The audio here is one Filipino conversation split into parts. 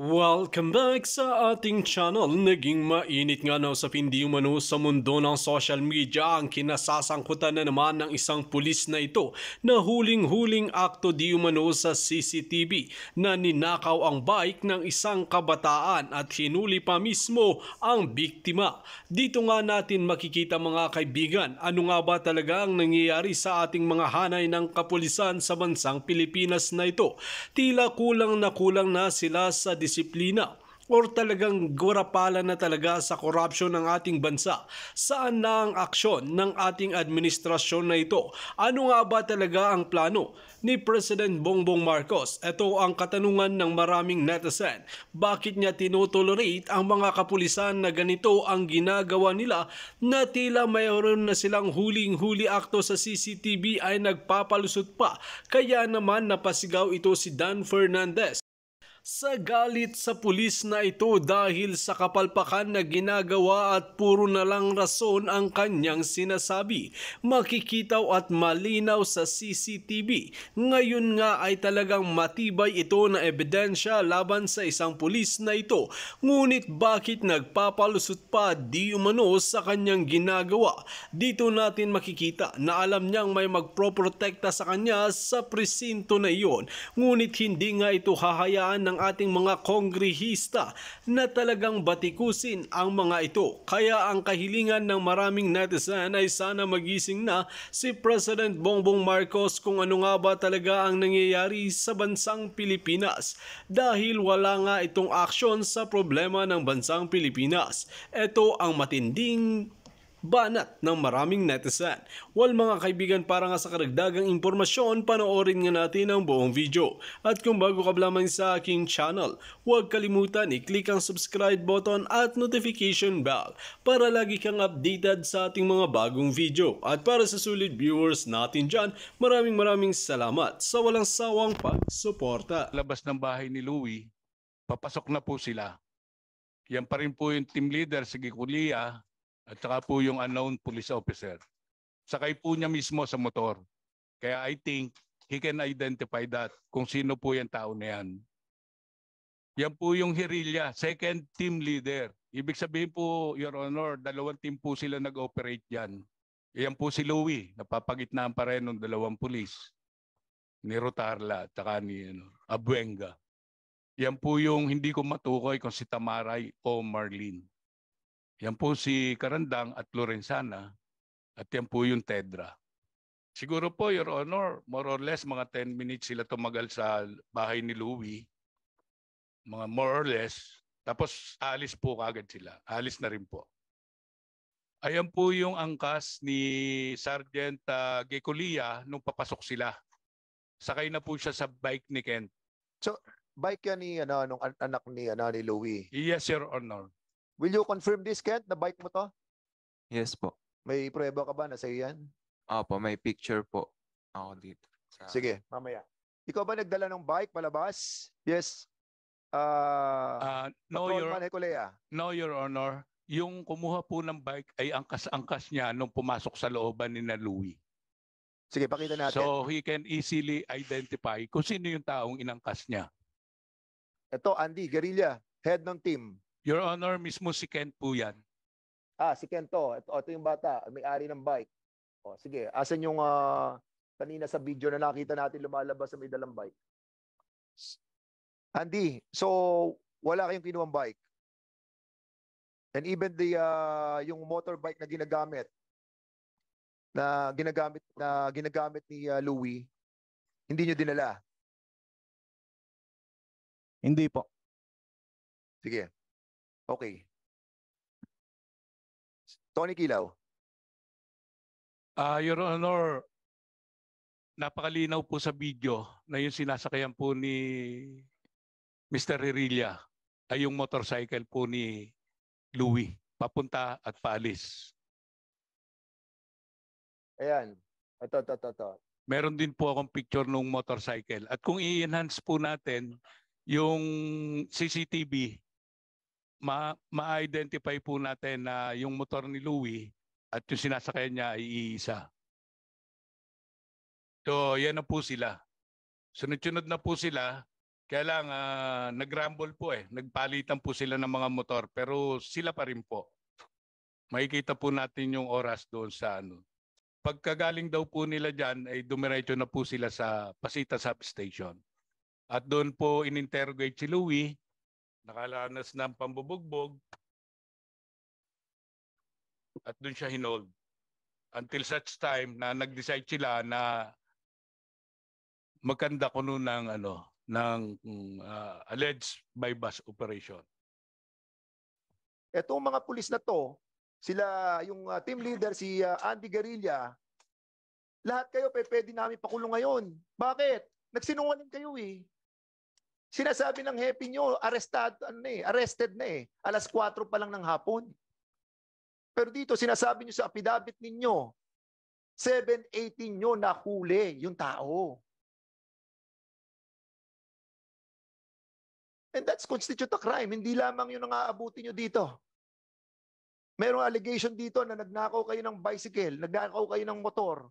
Welcome back sa ating channel. Naging mainit nga na usapin di umano sa mundo ng social media ang kinasasangkutan na naman ng isang pulis na ito na huling-huling akto di umano sa CCTV na ninakaw ang bike ng isang kabataan at hinuli pa mismo ang biktima. Dito nga natin makikita mga kaibigan, ano nga ba talaga ang nangyayari sa ating mga hanay ng kapulisan sa bansang Pilipinas na ito. Tila kulang na sila sa disiplina or talagang gurapalan na talaga sa korupsyon ng ating bansa. Saan na ang aksyon ng ating administrasyon na ito? Ano nga ba talaga ang plano ni President Bongbong Marcos? Ito ang katanungan ng maraming netizen. Bakit niya tinotolerate ang mga kapulisan na ganito ang ginagawa nila na tila mayroon na silang huling-huli akto sa CCTV ay nagpapalusot pa? Kaya naman napasigaw ito si Dan Fernandez sa galit sa pulis na ito dahil sa kapalpakan na ginagawa at puro na lang rason ang kanyang sinasabi. Makikitaw at malinaw sa CCTV. Ngayon nga ay talagang matibay ito na ebidensya laban sa isang pulis na ito. Ngunit bakit nagpapalusot pa di umano sa kanyang ginagawa? Dito natin makikita na alam niyang may magproprotekta sa kanya sa presinto na iyon. Ngunit hindi nga ito hahayaan ng ating mga kongrehista na talagang batikusin ang mga ito. Kaya ang kahilingan ng maraming netizen ay sana magising na si President Bongbong Marcos kung ano nga ba talaga ang nangyayari sa bansang Pilipinas dahil wala nga itong aksyon sa problema ng bansang Pilipinas. Ito ang matinding banat ng maraming netizen. Well mga kaibigan, para nga sa karagdagang impormasyon, panoorin nga natin ang buong video. At kung bago ka lamang sa aking channel, huwag kalimutan i-click ang subscribe button at notification bell para lagi kang updated sa ating mga bagong video. At para sa sulit viewers natin dyan, maraming salamat sa walang sawang pagsuporta. Labas ng bahay ni Louie, papasok na po sila. Yan pa rin po yung team leader, si Gikulia, at saka po yung unknown police officer. Sakay po niya mismo sa motor. Kaya I think he can identify that kung sino po yung tao na yan. Yan po yung Guerrilla, second team leader. Ibig sabihin po, Your Honor, dalawang team po sila nag-operate yan. Yan po si Louie, napapagitnaan pa rin ng dalawang pulis. Ni Rotarla at saka ni Abuenga. Yan po yung hindi ko matukoy kung si Tamaray o Marlene. Yan po si Karandang at Lorenzana at yan po yung Tedra. Siguro po, Your Honor, more or less mga 10 minutes sila tumagal sa bahay ni Louie. Mga more or less. Tapos alis po kagad sila. Alis na rin po. Ayan po yung angkas ni Sergeant Gekulia nung papasok sila. Sakay na po siya sa bike ni Kent. So, bike yan ni nung anak ni ni Louie. Yes, Your Honor. Will you confirm this, Kent, na bike mo to? Yes po. May prueba ka ba na sa'yo yan? Opo, may picture po ako dito. Sige, mamaya. Ikaw ba nagdala ng bike palabas? Yes. No, Your Honor. Yung kumuha po ng bike ay angkas-angkas niya nung pumasok sa looban ni Louie. Sige, pakita natin. So he can easily identify kung sino yung taong inangkas niya. Ito, Andy, Guerrilla, head ng team. Your Honor, mismo si Kent po yan. Si Kent to. Ito yung bata, may-ari ng bike. O, sige, asan yung kanina sa video na nakita natin lumalabas sa may dalang bike? Andy, so wala kayong kinuwang bike? And even yung motorbike na ginagamit ni Louie, hindi nyo dinala? Hindi po. Sige. Okay. Tony Kilaw. Your Honor, napakalinaw po sa video na yung sinasakayan po ni Mr. Guerrilla ay yung motorcycle po ni Louie, papunta at paalis. Ayan. Ito. Meron din po akong picture ng motorcycle. At kung i-enhance po natin yung CCTV, ma-identify po natin na yung motor ni Louie at yung sinasakyan niya ay iisa. So, yan na po sila. Sunod-sunod na po sila Kaya lang, nag-rumble po Nagpalitan po sila ng mga motor, pero sila pa rin po. Makikita po natin yung oras doon sa ano. Pagkagaling daw po nila dyan, ay dumiretso na po sila sa Pasita Substation. At doon po in-interrogate si Louie, nakalanas ng pambubugbog, at doon siya hinold. Until such time na nag-decide sila na magkanda ko noon ng alleged bypass operation. Etong mga pulis na to, sila yung team leader si Andy Guerrilla, lahat kayo pwede namin pakulong ngayon. Bakit? Nagsinungaling kayo eh. Sinasabi ng hepe nyo, arrested na eh. Alas 4 pa lang ng hapon. Pero dito sinasabi nyo sa affidavit ninyo, 7:18 nyo nahuli yung tao. And that's constitute a crime. Hindi lamang yun ang aabutin nyo dito. Mayroong allegation dito na nagnakaw kayo ng bicycle, nagnakaw kayo ng motor.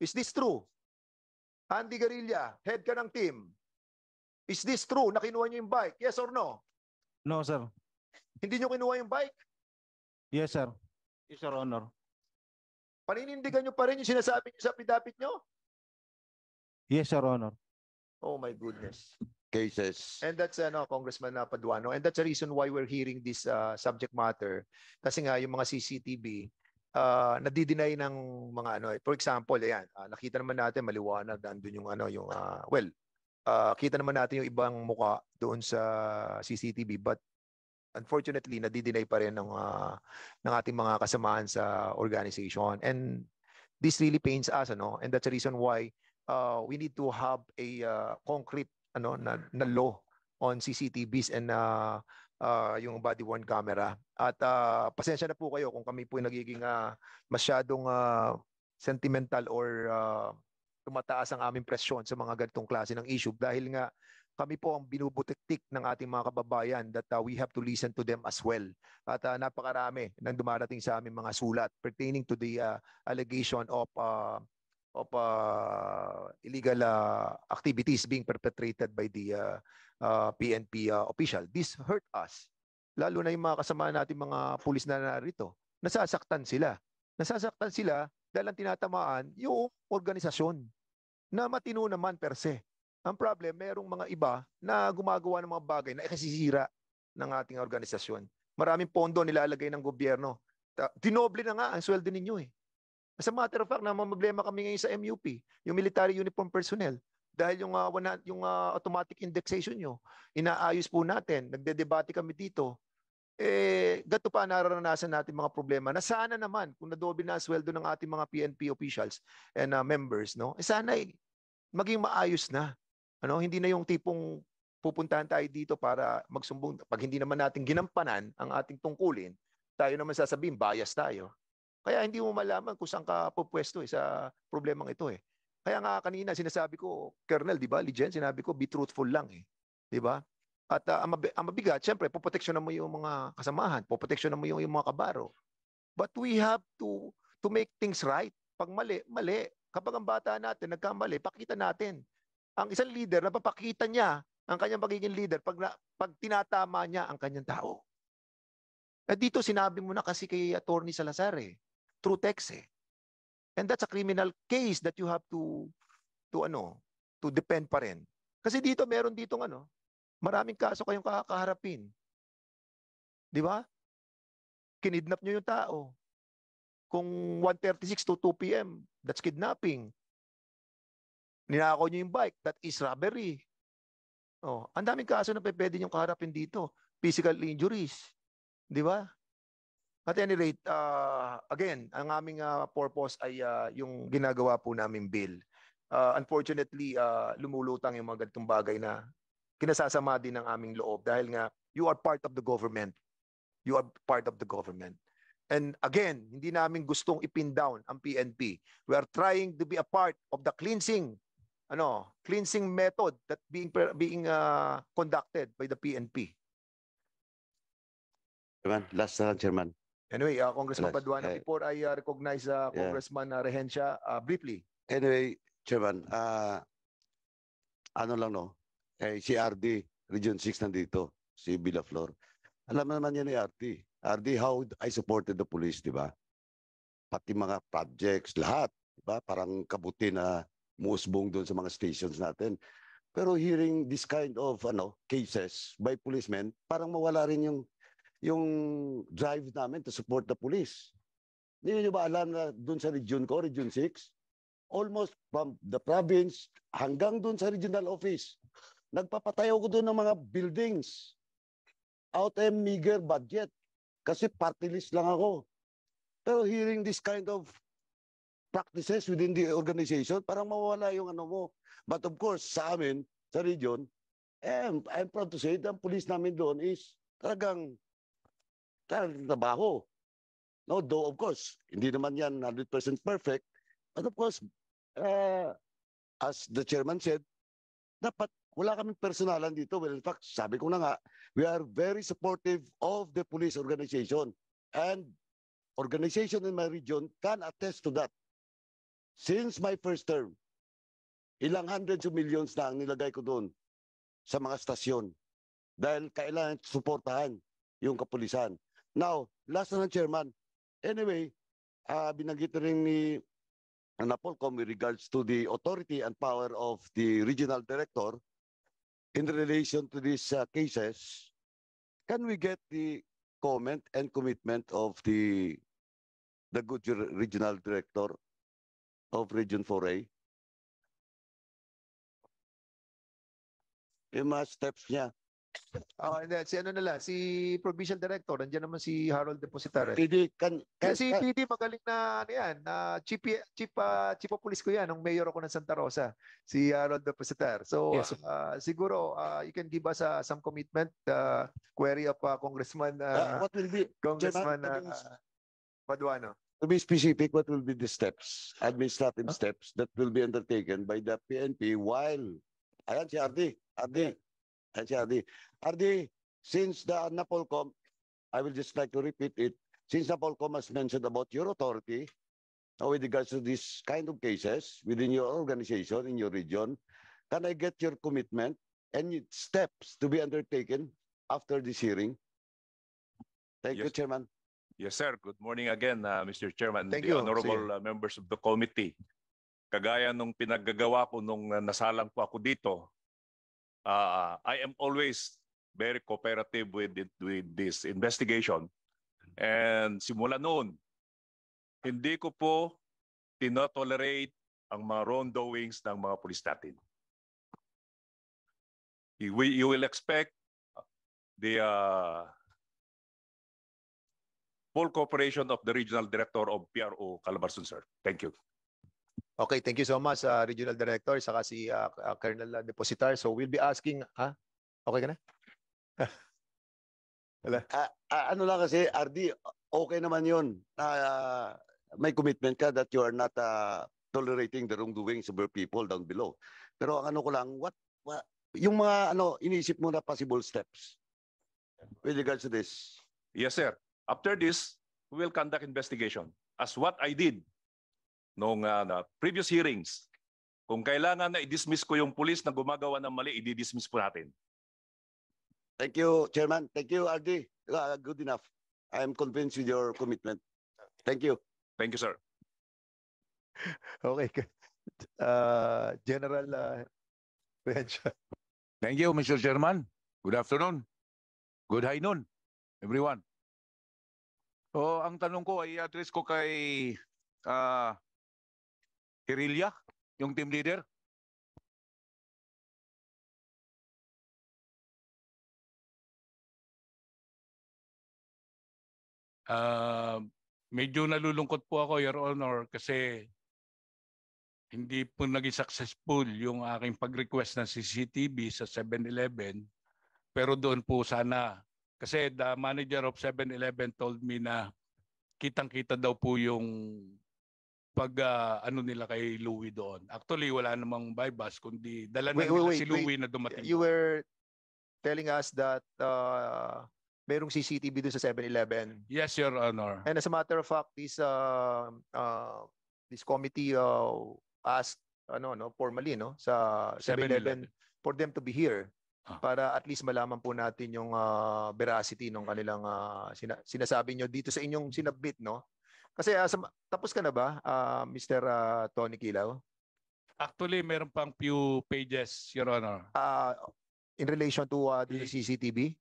Is this true? Andy Guerrilla, head ka ng team. Is this true na kinuha nyo yung bike? Yes or no? No, sir. Hindi nyo kinuha yung bike? Yes, sir. Yes, Your Honor. Paninindigan nyo pa rin yung sinasabi nyo sa affidavit nyo? Yes, Your Honor. Oh my goodness. Cases. And that's Congressman Paduano, and that's the reason why we're hearing this subject matter. Kasi nga yung mga CCTV nadi-deny ng mga for example, ayan, nakita naman natin maliwanag andun yung kita naman natin yung ibang muka doon sa CCTV, but unfortunately nadi-deny pa rin ng ating mga kasamahan sa organization, and this really pains us, and that's the reason why we need to have a concrete na law on CCTVs and yung body worn camera. At pasensya na po kayo kung kami po nagiging masyadong sentimental or tumataas ang aming presyon sa mga ganitong klase ng issue, dahil nga kami po ang binubutiktik ng ating mga kababayan that we have to listen to them as well. At napakarami nang dumarating sa aming mga sulat pertaining to the allegation of illegal activities being perpetrated by the PNP official. This hurt us. Lalo na yung mga kasama natin mga pulis na narito. Nasasaktan sila. Nasasaktan sila dahil ang tinatamaan yung organisasyon na matino naman per se. Ang problem, merong mga iba na gumagawa ng mga bagay na ikasisira ng ating organisasyon. Maraming pondo nilalagay ng gobyerno. Dinoble na nga ang sweldo ninyo eh. As a matter of fact, problema kami ngayon sa MUP, yung military uniform personnel. Dahil yung automatic indexation nyo, inaayos po natin, nagdedebate kami dito. Gato pa nararanasan natin mga problema na sana naman, kung nadoble na ang sweldo ng ating mga PNP officials and members, sana maging maayos na. Hindi na yung tipong pupuntahan tayo dito para magsumbong. Pag hindi naman natin ginampanan ang ating tungkulin, tayo naman sasabihin, bias tayo. Kaya hindi mo malaman kung saan ka pupwesto sa problemang ito eh. Kaya nga kanina sinasabi ko, Colonel, di ba, Lijen, sinabi ko, be truthful lang eh. Di ba? At ang mabigat, syempre, poproteksyonan mo yung mga kasamahan, poproteksyonan mo yung mga kabaro. But we have to make things right. Pag mali, mali. Kapag ang bata natin nagkamali, pakita natin. Ang isang leader, napapakita niya ang kanyang pagiging leader pag tinatama niya ang kanyang tao. At dito sinabi mo na kasi kay Attorney Salazar eh. Through text eh. And that's a criminal case that you have to defend pa rin. Kasi dito meron ditong maraming kaso kayong kakaharapin. Di ba? Kinidnap nyo yung tao. Kung 1:36 to 2 p.m., that's kidnapping. Ninakaw nyo yung bike, that is robbery. Ang daming kaso na pwede nyo kaharapin dito. Physical injuries. Di ba? At any rate, again, ang aming purpose ay yung ginagawa po namin bill. Unfortunately, lumulutang yung mga ganitong bagay na kinasasama din ng aming loob dahil nga you are part of the government. You are part of the government. And again, hindi namin gustong ipin down ang PNP. We are trying to be a part of the cleansing method that being conducted by the PNP. Chairman, last Chairman. Anyway, Congressman Paduano, before I recognize Congressman Rehencia, briefly. Anyway, Chairman, si RD, Region 6 nandito, si Villaflor. Alam naman niya ni RD. RD, how I supported the police, di ba? Pati mga projects, lahat. Di ba? Parang kabuti na muusbong doon sa mga stations natin. Pero hearing this kind of cases by policemen, parang mawala rin yung drive namin to support the police. Hindi nyo ba alam na doon sa region ko, Region 6, almost from the province hanggang doon sa regional office, nagpapatayo ko doon ng mga buildings out of meager budget kasi party list lang ako. Pero hearing this kind of practices within the organization, parang mawala yung mo. But of course, sa amin, sa region, I'm proud to say that ang police namin doon is talagang trabaho. No, though of course, hindi naman yan 100% perfect. But of course, as the chairman said, dapat wala kaming personalan dito. Well, in fact, sabi ko na nga, we are very supportive of the police organization. And organization in my region can attest to that. Since my first term, ilang hundreds of millions na ang nilagay ko doon sa mga stasyon. Dahil kailangan suportahan yung kapulisan. Now, last na ng chairman. Anyway, binanggit rin ni Napolcom with regards to the authority and power of the regional director in relation to these cases. Can we get the comment and commitment of the good regional director of Region 4A? Yung mga steps niya. And then, si Provincial Director, nandiyan naman si Harold Depositare. PD, Si PD magaling na yan, chief of police ko yan, nung mayor ako ng Santa Rosa, si Harold Depositare. So Yes. siguro you can give us some commitment, query of Congressman what will be, Congressman Chairman, Paduano. to be specific, what will be the steps, administrative steps that will be undertaken by the PNP while, ayan si RD, since the Napolcom, I will just like to repeat it, since Napolcom has mentioned about your authority with regards to this kind of cases within your organization, in your region, can I get your commitment and steps to be undertaken after this hearing? Thank you, Yes. Chairman. Yes, sir. Good morning again, Mr. Chairman, Thank the you. honorable members of the committee. Kagaya nung pinaggagawa ko nung nasalang po ako dito, I am always very cooperative with this investigation. And simula noon, hindi ko po tinotolerate ang mga wrongdoings ng mga pulis natin. You will expect the full cooperation of the Regional Director of PRO Calabarzon, sir. Thank you. Okay, thank you so much, Regional Director, saka si Colonel Depositar. So we'll be asking, okay ka na? Ano lang kasi, RD, okay naman yun. May commitment ka that you are not tolerating the wrongdoings of your people down below. Pero ang ano ko lang, yung mga iniisip mo na possible steps with regards to this? Yes, sir. After this, we will conduct investigation. As what I did noong previous hearings, kung kailangan na i-dismiss ko yung pulis na gumagawa ng mali, i-dismiss po natin. Thank you, Chairman. Thank you, RD. Good enough. I am convinced with your commitment. Thank you. Thank you, sir. Okay. General Renshaw. Thank you, Mr. Chairman. Good afternoon. Good high noon, everyone. So, ang tanong ko ay address ko kay Hirilya, yung team leader. Medyo nalulungkot po ako, Your Honor, kasi hindi po naging successful yung aking pag-request ng CCTV sa 7-Eleven. Pero doon po sana, kasi the manager of 7-Eleven told me na kitang-kita daw po yung ano nila kay Louie doon. Actually, wala namang bypass, kundi dala na nila si Louie na dumating. You were telling us that merong CCTV doon sa 7-Eleven. Yes, Your Honor. And as a matter of fact, this committee asked formally sa 7-Eleven for them to be here Ah. para at least malaman po natin yung veracity ng kanilang sinasabi nyo dito sa inyong sinabmit, no? Kasi tapos ka na ba, Mr. Tony Kilaw? Actually, meron pang few pages, Your Honor. In relation to the CCTV?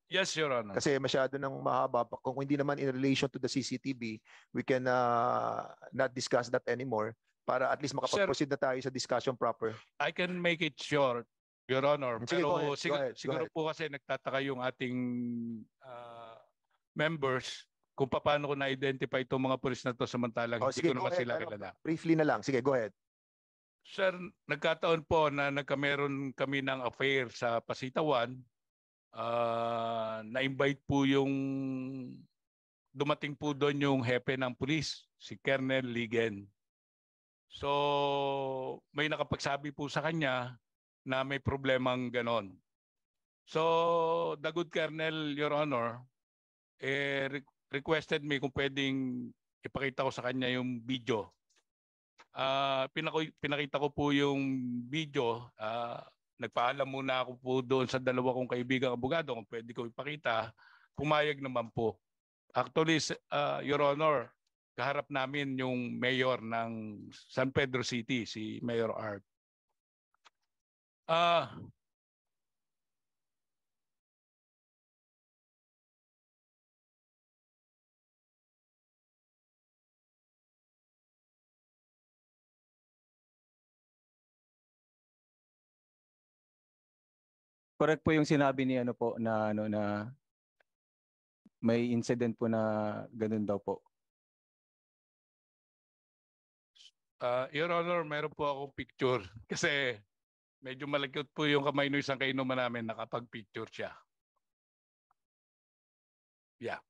Yes, Your Honor. Kasi masyado nang mahaba. Kung hindi naman in relation to the CCTV, we can not discuss that anymore para at least makapag-proceed na tayo sa discussion proper. I can make it short, Your Honor. Sige, go Pero ahead, go siguro ahead. po kasi nagtataka yung ating members kung paano ko na-identify itong mga pulis na to samantalang hindi Sige, ko go naman ahead. sila kilala. Briefly na lang. Sige, go ahead. Sir, nagkataon po na nagkameron kami ng affair sa Pasitawan. Na-invite po yung dumating po doon yung hepe ng pulis, si Colonel Ligen. So, may nakapagsabi po sa kanya na may problemang ganon. So, the good Colonel, Your Honor, requested me kung pwedeng ipakita ko sa kanya yung video. Pinakita ko po yung video. Nagpaalam muna ako po doon sa dalawa kong kaibigang abogado kung pwede ko ipakita. Pumayag naman po. Actually, Your Honor, kaharap namin yung mayor ng San Pedro City, si Mayor Art. Correct po yung sinabi ni ano po na ano na may incident po na ganun daw po. Your Honor, meron po akong picture kasi medyo malagkot po yung kamay ng isang kainuman namin, nakapag-picture siya. Yeah.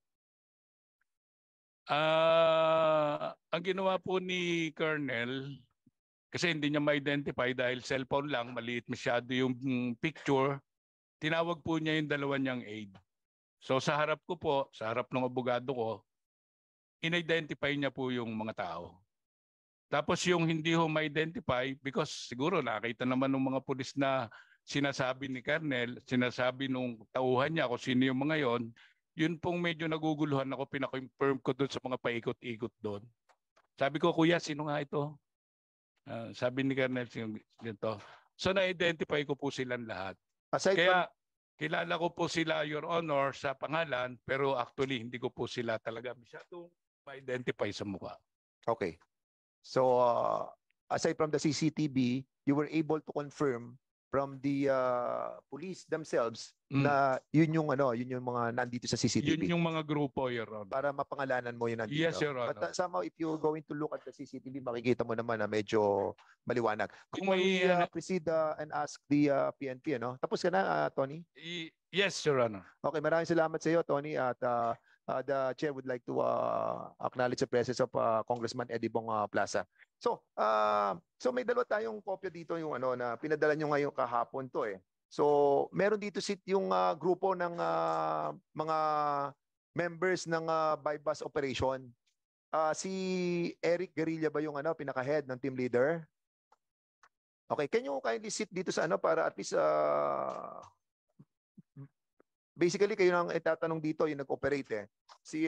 Ang ginawa po ni Colonel, kasi hindi niya ma-identify dahil cellphone lang, maliit masyado yung picture, tinawag po niya yung dalawa niyang aide. So sa harap ko po, sa harap ng abogado ko, in-identify niya po yung mga tao. Tapos yung hindi ho ma-identify, because siguro nakita naman ng mga pulis na sinasabi ni Colonel, sinasabi nung tauhan niya kung sino yung mga yon, yun pong medyo naguguluhan ako, pinakonfirm ko doon sa mga paikot-ikot doon. Sabi ko, kuya, sino nga ito? Sabi ni Colonel, dito. So na-identify ko po silang lahat. Kaya kilala ko po sila, Your Honor, sa pangalan, pero actually hindi ko po sila talaga masyadong ma-identify sa mukha. Okay. So, aside from the CCTV, you were able to confirm from the police themselves na yun yung mga nandito sa CCTV. Yun yung mga grupo, Your Honor. Para mapangalanan mo yun nandito. Yes, Your Honor. But somehow, if you're going to look at the CCTV, makikita mo naman na medyo maliwanag. Kung Before we may, proceed and ask the PNP, ano? Tapos ka na, Tony? Yes, Your Honor. Okay, maraming salamat sa iyo, Tony. At the chair would like to acknowledge the presence of Congressman Eddie Bong Plaza. So may dalawa tayong kopya dito yung na pinadala nyo ngayong kahapon to eh. So meron dito yung grupo ng mga members ng bypass operation. Si Eric Guerrilla ba yung pinaka-head ng team leader? Okay, can you kindly sit dito sa para at least basically kayo nang itatanong dito yung nag-operate eh. Si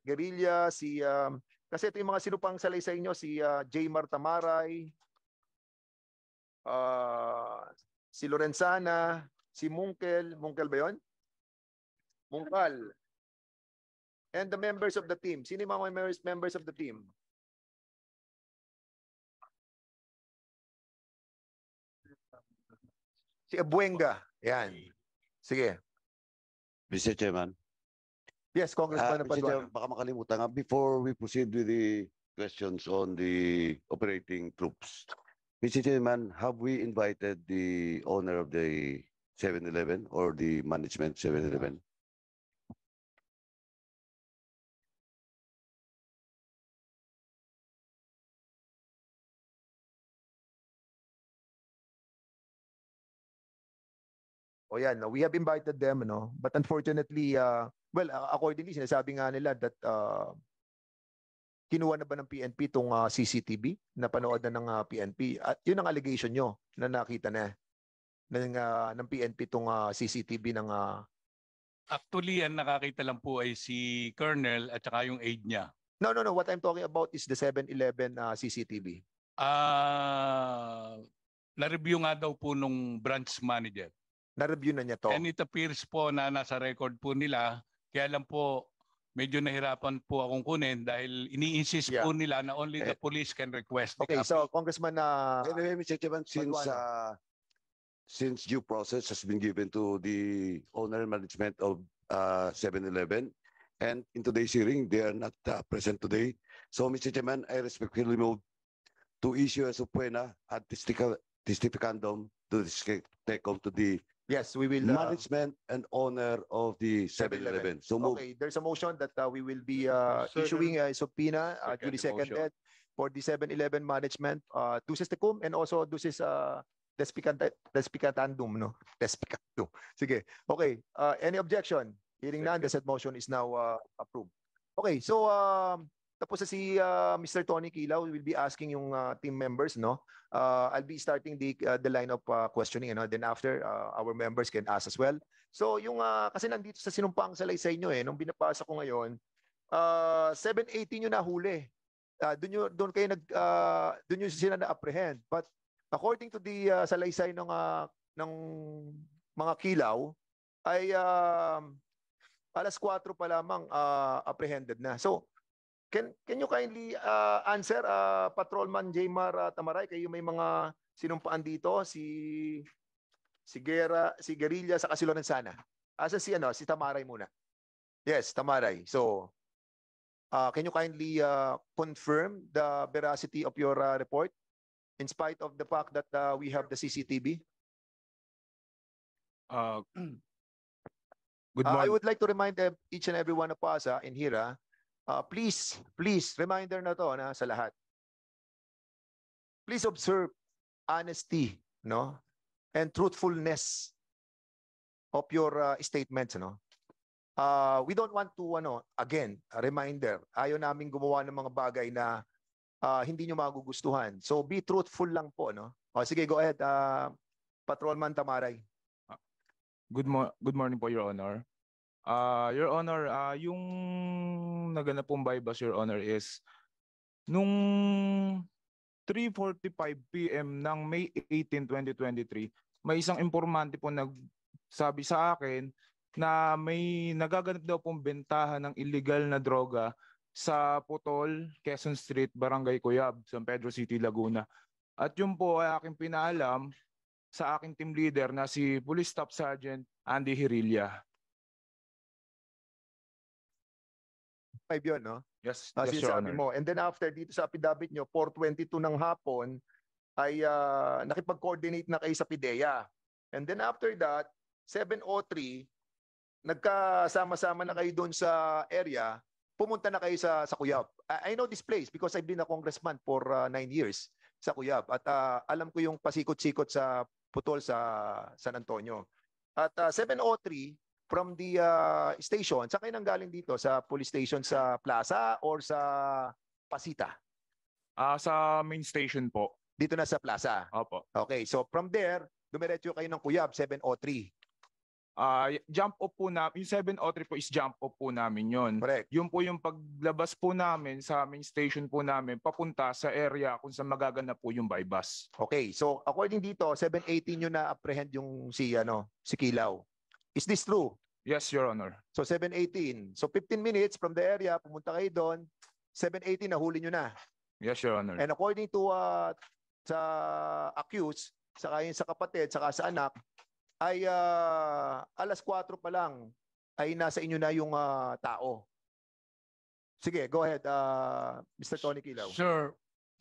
Guerrilla, kasi ito yung mga sinupang salaysay nyo, si J. Martamaray, si Lorenzana, si Munkel ba yun? Mungkal. And the members of the team. Sino yung mga members of the team? Si Abuenga. Yan. Sige. Mr. Chairman. Yes, Congressman Mr. Chairman, baka makalimutan nga, before we proceed with the questions on the operating troops, Mr. Chairman, have we invited the owner of the 7-Eleven or the management 7-Eleven? O yan, we have invited them, but unfortunately, accordingly, sinasabi nga nila that kinuha na ba ng PNP itong CCTV? Napanood na ng PNP? At yun ang allegation nyo na nakita na ng PNP itong CCTV ng... Actually, ang nakakita lang po ay si Colonel at saka yung aide niya. No. What I'm talking about is the 7-Eleven CCTV. Na-review nga daw po nung branch manager. Na-review na niya to. And it appears po na nasa record po nila. Kaya lang po, medyo nahirapan po akong kunin dahil ini-insist po nila na only the police can request the Okay, copy. so Congressman Anyway, Mr. Chairman, since due process has been given to the owner and management of 7-Eleven, and in today's hearing, they are not present today. So, Mr. Chairman, I respectfully move to issue a subpoena ad testificandum to the yes, we will management and owner of the 7-Eleven. So move. Okay, there's a motion that we will be issuing a subpoena duly seconded for the 7-Eleven management, duces tecum and also duces despicatandum, no? Despicandum. Sige. Okay, any objection? Hearing none, the said motion is now approved. Okay, so tapos na si Mr. Tony Kilaw. We will be asking yung team members, no? I'll be starting the line of questioning, and then after our members can ask as well. So yung kasi nandito sa sinumpang salaysay nyo nung binabasa ko ngayon, 718 yung nahuli. Doon kayo doon yung sila na-apprehend. But according to the salaysay ng mga Kilaw ay alas 4 pa lamang apprehended na. So Can you kindly answer, Patrolman Jaymar Tamaray, kayo may mga sinumpaan dito, si Guerrilla sa Casilolansana. Asa si Tamaray muna. Yes, Tamaray. So, can you kindly confirm the veracity of your report in spite of the fact that we have the CCTV? Good I morning. would like to remind each and every one of us in here, please, reminder na to sa lahat. Please observe honesty, no? And truthfulness of your statements, no? We don't want to, again, a reminder, ayaw namin gumawa ng mga bagay na hindi nyo magugustuhan. So be truthful lang po, no? Sige, go ahead, Patrolman Tamaray. Good morning po, Your Honor. Your Honor, yung naganap pong bypass, Your Honor, is nung 3:45 PM ng May 18, 2023, may isang informante po nagsabi sa akin na may nagaganap daw pong bentahan ng illegal na droga sa Putol, Quezon Street, Barangay Cuyab, San Pedro City, Laguna. At yun po ay aking pinaalam sa aking team leader na si Police Staff Sergeant Andy Hirilla. 5 yun, no? Yes, yes, Your Sinasabi Honor. mo. And then after, dito sa affidavit nyo, 4:22 ng hapon, ay nakipag-coordinate na kayo sa PIDEA. And then after that, 7:03, nagkasama-sama na kayo doon sa area, pumunta na kayo sa Cuyab. I know this place because I've been a congressman for 9 years sa Cuyab. At alam ko yung pasikot-sikot sa Putol sa San Antonio. At 7:03, from the station, saan kayo nanggaling dito? Sa police station sa Plaza or sa Pasita? Sa main station po. Dito na sa Plaza? Opo. Okay, so from there, dumiretso kayo ng Cuyab, 7:03. Jump off po namin, yung 703 po is jump off po namin yun. Correct. Yun po yung paglabas po namin sa main station po namin, papunta sa area kung saan magaganap po yung bypass. Okay, so according dito, 7:18 yun na-apprehend yung si Kilaw. Is this true? Yes, Your Honor. So 7:18. So 15 minutes from the area, pumunta kayo doon, 7:18 nahuli nyo na. Yes, Your Honor. And according to sa accused, saka yun sa kapatid, saka sa anak, ay alas 4 pa lang ay nasa inyo na yung tao. Sige, go ahead, Mr. Tony Kilaw. Sir,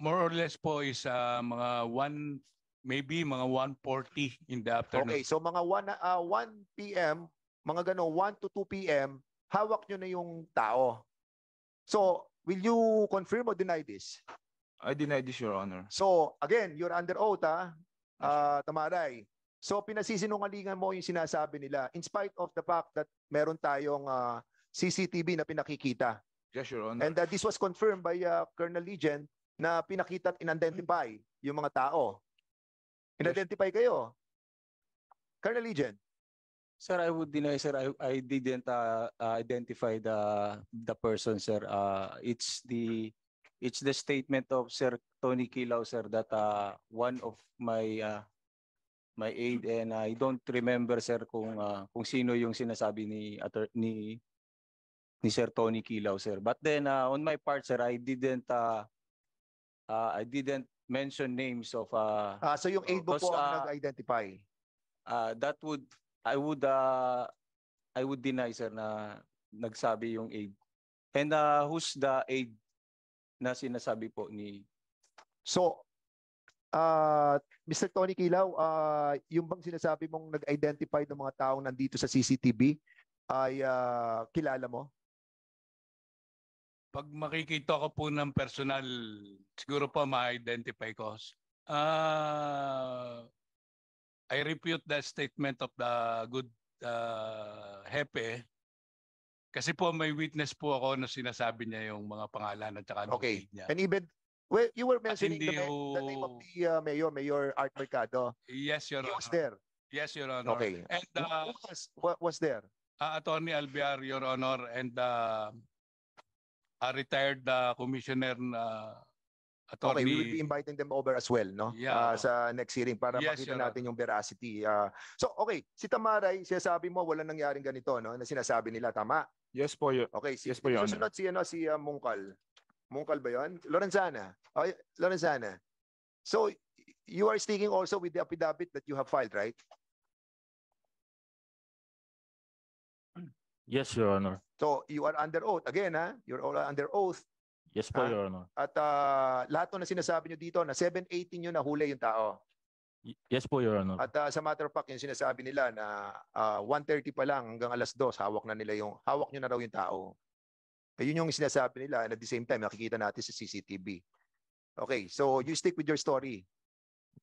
more or less po is mga 1:40 in the afternoon. Okay, so mga 1 p.m., mga gano'n, 1 to 2 p.m., hawak nyo na yung tao. So, will you confirm or deny this? I deny this, Your Honor. So, again, you're under oath, Tamaray. So, pinasisinungalingan mo yung sinasabi nila in spite of the fact that meron tayong CCTV na pinakikita. Yes, Your Honor. And this was confirmed by Colonel Legend na pinakita at in-identify yung mga tao. In-identify kayo. Colonel Legend. Sir, I would deny, sir. I didn't identify the person, sir. It's the statement of Sir Tony Kilaw, sir, that one of my aide, and I don't remember, sir, kung sino yung sinasabi ni Sir Tony Kilaw, sir. But then on my part, sir, I didn't mention names of So yung aide mo because, po ang nag-identify. I would deny, sir, na nagsabi yung aide. And who's the aide na sinasabi po ni... So, Mr. Tony Kilaw, yung bang sinasabi mong nag-identify ng mga taong nandito sa CCTV ay kilala mo? Pag makikita ko po ng personal, siguro po ma-identify ko. I refute the statement of the good Hepe. Kasi po may witness po ako na sinasabi niya yung mga pangalan at saka Okay. niya. And even, well, you were mentioning hindi the name of the Mayor Art Mercado. Yes, Your He Honor. was there. Yes, Your Honor. Okay. And Who was there? Attorney Albiar, Your Honor, and a retired commissioner Okay, we attorney. will be inviting them over as well, no? Yeah. Sa next hearing para Yes, makita Your natin yung veracity. So, okay, si Tamaray, sinasabi mo walang nangyaring ganito, no? Na sinasabi nila, tama? Yes po, Okay, Yes po, Your Honor. susunod si Mungkal. Mungkal ba yun? Lorenzana. Okay, Lorenzana. So, you are sticking also with the affidavit that you have filed, right? Yes, Your Honor. So, you are under oath. Again, ha? You're all under oath. Yes po, Ah? Your Honor. At lahat na sinasabi nyo dito na 7:18 nyo nahuli yung tao. Yes po, Your Honor. At sa matter of fact, yung sinasabi nila na 1:30 pa lang hanggang 2:00, hawak nyo na raw yung tao. Yun yung sinasabi nila, and at the same time, nakikita natin sa CCTV. Okay, so you stick with your story.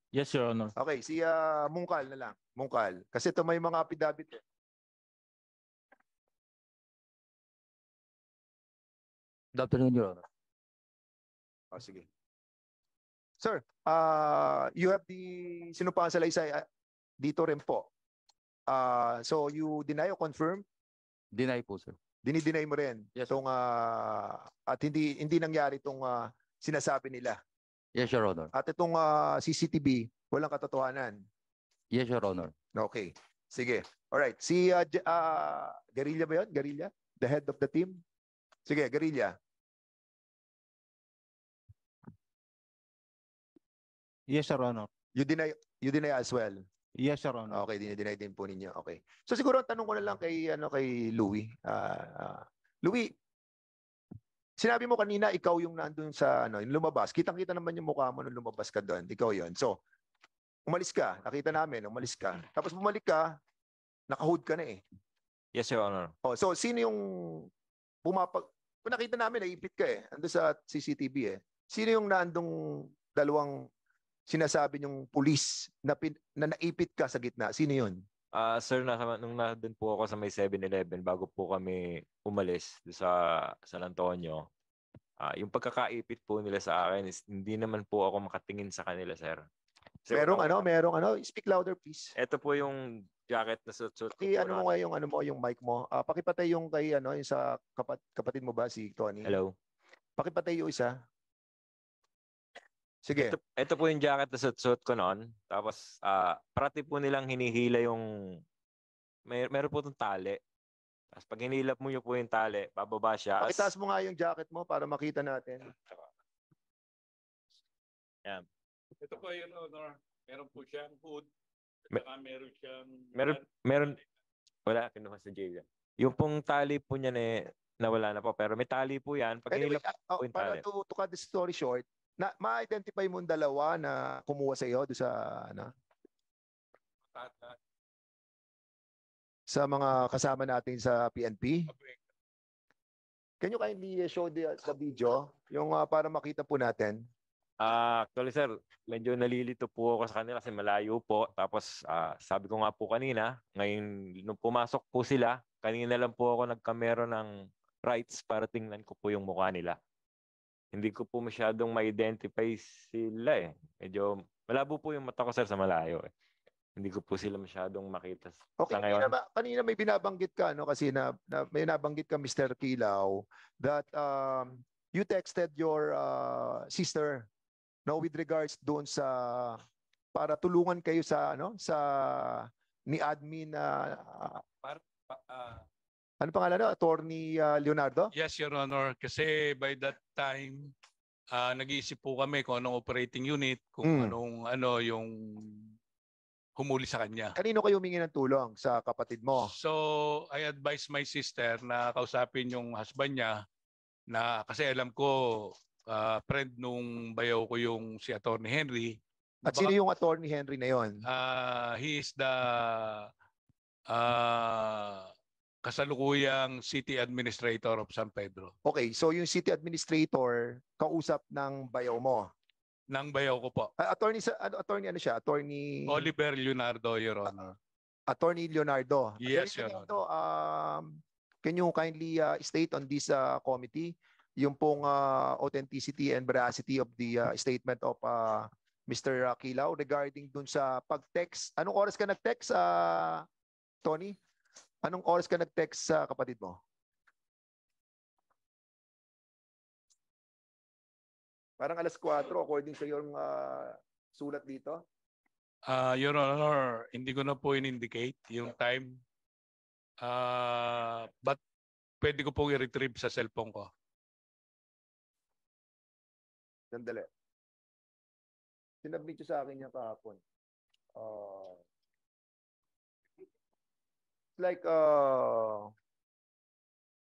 Yes, Your Honor. Okay, si Mungkal na lang. Mungkal. Kasi ito may mga affidavit. Good afternoon, Your Honor. Sige. Sir, you have the sinumpahang salaysay dito rin po. So you deny or confirm? Deny po, sir. Dinideny mo rin Yes. itong at hindi nangyari itong sinasabi nila. Yes, Your Honor. At itong CCTV, walang katotohanan. Yes, Your Honor. Okay. Sige. Alright. Si Guerrilla ba yun? Guerrilla? The head of the team? Sige, Guerrilla. Yes, Your Honor. You deny as well. Yes, Your Honor. Okay, dinideny din po ninyo. Okay. So siguro ang tanong ko na lang kay Louie. Louie, sinabi mo kanina ikaw yung nandun sa yung lumabas. Kitang-kita naman yung mukha mo nung lumabas ka doon. Ikaw 'yon. So, umalis ka. Nakita namin, umalis ka. Tapos bumalik ka, naka-hood ka na eh. Yes, Your Honor. Oh, so sino yung kung nakita namin naipit ka eh. Ando sa CCTV eh. Sino yung nandong dalawang sinasabi niyong pulis na naipit ka sa gitna? Sino yun? Sir, nung nandun po ako sa may 7-Eleven bago po kami umalis sa San Antonio, yung pagkakaipit po nila sa akin is hindi naman po ako makatingin sa kanila, sir. Merong speak louder please. Ito po yung jacket na suit ko. Ano mo nga yung mic mo. Pakipatay yung kay yung sa kapatid mo ba si Tony? Hello. Pakipatay yung isa. Sige. Ito po yung jacket na suit ko noon. Tapos parati po nilang hinihila yung meron po itong tali. Tapos pag hinilap mo po yung tali, bababa siya. Pakitaas mo nga yung jacket mo para makita natin. Yan. Ito po yun, Honor. Meron po siyang hood. Meron siyang... Meron. Wala, kinuha sa jail. Yung pong tali po niya nawala na po. Pero may tali po yan. Pag Anyway, hinilap po yung para tali. to cut the story short, ma-identify mo yung dalawa na kumuha sa iyo sa sa mga kasama natin sa PNP. Can you kindly show the video yung para makita po natin? Actually, sir, medyo nalilito po ako sa kanila kasi malayo po. Tapos sabi ko nga po kanina, ngayon nung pumasok po sila, kanina lang po ako nagkamero ng rights para tingnan ko po yung mukha nila. Hindi ko po masyadong ma-identify sila eh. Medyo malabo po yung mata ko, sir, sa malayo eh. Hindi ko po sila masyadong makita Okay, sa ngayon. kanina may binabanggit ka, no? Kasi may nabanggit ka, Mr. Kilaw, that you texted your sister, no, with regards doon sa para tulungan kayo sa ni admin ano pangalan, Attorney Leonardo? Yes, Your Honor. Kasi by that time, nag-iisip po kami kung anong operating unit, kung anong yung humuli sa kanya. Kanino kayo humingi ng tulong? Sa kapatid mo? So, I advised my sister na kausapin yung husband niya na kasi alam ko friend nung bayaw ko yung si Attorney Henry. At sino yung Attorney Henry na yon? He is the kasalukuyang City Administrator of San Pedro. Okay, so yung City Administrator, kausap ng bayaw mo? Nang bayaw ko po. Attorney ano siya? Attorney Oliver Leonardo, Your Honor. Attorney Leonardo. Yes, Attorney Your Leonardo, can you kindly state on this committee yung pong authenticity and veracity of the statement of Mr. Kilaw regarding dun sa pag-text? Anong oras ka nag-text, Tony? Anong oras ka nag-text sa kapatid mo? Parang alas 4 according sa yung sulat dito. Your Honor, hindi ko na po in-indicate yung time. But pwede ko pong i-retrieve sa cellphone ko. Sandali. Sinabit nyo sa akin yung kahapon. Like,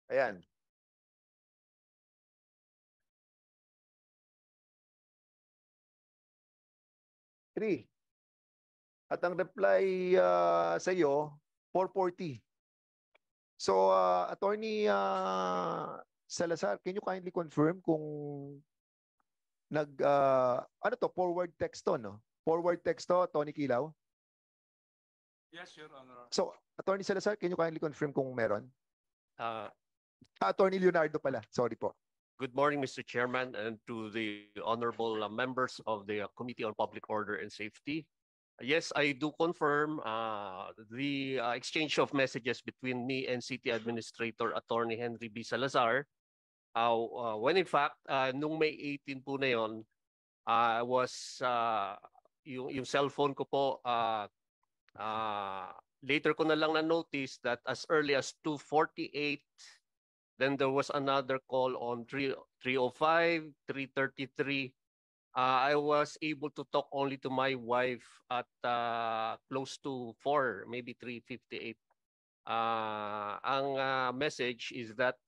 ayan. At ang reply sa iyo, 4:40. So, Attorney Salazar, can you kindly confirm kung forward text to, no? Forward text to, Tony Kilaw? Yes, Your Honor. So, Attorney Salazar, can you kindly confirm kung meron? Attorney Leonardo pala. Sorry po. Good morning, Mr. Chairman, and to the honorable members of the Committee on Public Order and Safety. Yes, I do confirm the exchange of messages between me and City Administrator Attorney Henry B. Salazar. When in fact, nung May 18 po na yun, yung cellphone ko po, later ko na lang na-notice that as early as 2:48, then there was another call on 3:05, 3:33. I was able to talk only to my wife at close to 4, maybe 3:58. Ang message is that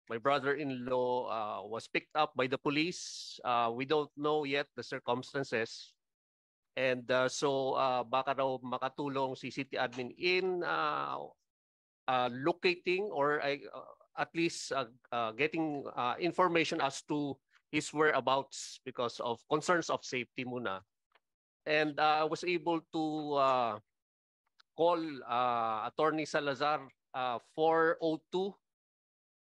my brother-in-law was picked up by the police. We don't know yet the circumstances. And so baka raw makatulong si City Admin in locating or at least getting information as to his whereabouts because of concerns of safety muna. And I was able to call Attorney Salazar 4:02.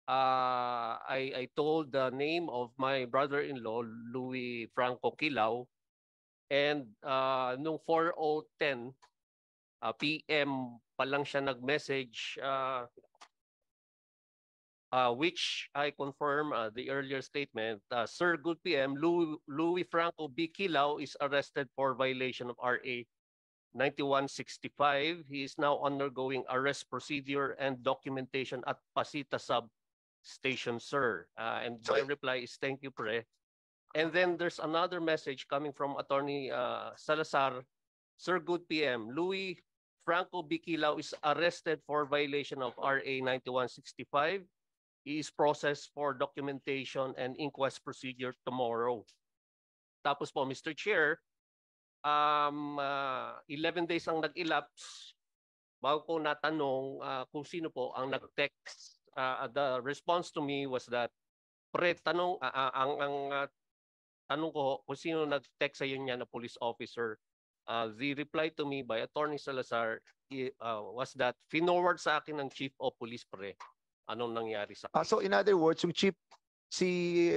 I told the name of my brother-in-law, Louis Franco Kilaw, and nung 4:10 PM pa lang siya nag-message, which I confirm the earlier statement. Sir, good PM, Louis Franco B. Kilaw is arrested for violation of RA 9165. He is now undergoing arrest procedure and documentation at Pasita Substation, sir. And my reply is thank you, Pre. And then there's another message coming from Attorney Salazar. Sir, good PM, Louis Franco B. Kilaw is arrested for violation of RA 9165. He is processed for documentation and inquest procedure tomorrow. Tapos po, Mr. Chair, 11 days ang nag-elapse bago ko natanong kung sino po ang nag-text. The response to me was that, Pre, tanong ko kung sino nag-text sa iyo niya na police officer. The reply to me by Attorney Salazar was that finorward sa akin ng Chief of Police, Pre. anong nangyari sa So in other words, yung chief, si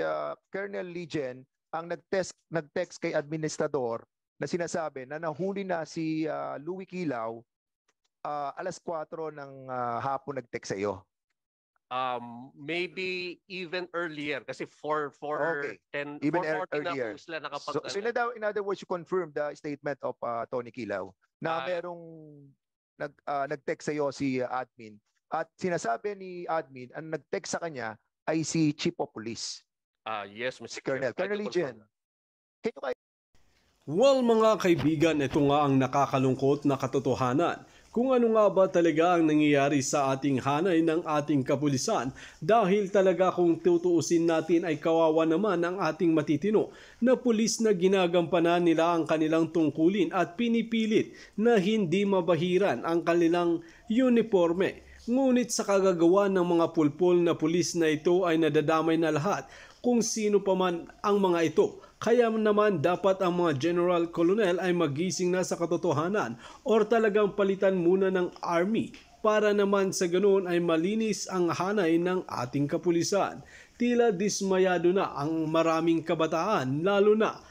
Colonel Lijen, ang nag-text kay administrador na sinasabi na nahuli na si Louie Kilaw, alas 4 ng hapon nag-text sa iyo. Maybe even earlier kasi Okay. 4:10 Even 4:40 na earlier. po sila nakapag So in other words, you confirm the statement of Tony Kilaw na merong nag-text sa iyo si admin. At sinasabi ni admin, ang nag-text sa kanya ay si Chief of Police. Yes, Mr. Si Colonel. Chair. Colonel Lijen. Well mga kaibigan, ito nga ang nakakalungkot na katotohanan. Kung ano nga ba talaga ang nangyayari sa ating hanay ng ating kapulisan dahil talaga kung tutuusin natin ay kawawa naman ang ating matitino na pulis na ginagampanan nila ang kanilang tungkulin at pinipilit na hindi mabahiran ang kanilang uniforme. Ngunit sa kagagawa ng mga pulpol na pulis na ito ay nadadamay na lahat kung sino pa man ang mga ito. Kaya naman dapat ang mga General Colonel ay magising na sa katotohanan or talagang palitan muna ng Army para naman sa ganoon ay malinis ang hanay ng ating kapulisan. Tila dismayado na ang maraming kabataan lalo na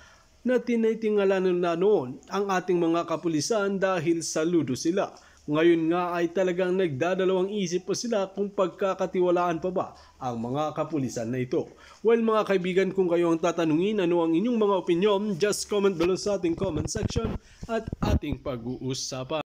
tinitingala na noon ang ating mga kapulisan dahil saludo sila. Ngayon nga ay talagang nagdadalawang isip pa sila kung pagkakatiwalaan pa ba ang mga kapulisan na ito. Well mga kaibigan, kung kayo ang tatanungin ano ang inyong mga opinyon, just comment below sa ating comment section at ating pag-uusapan.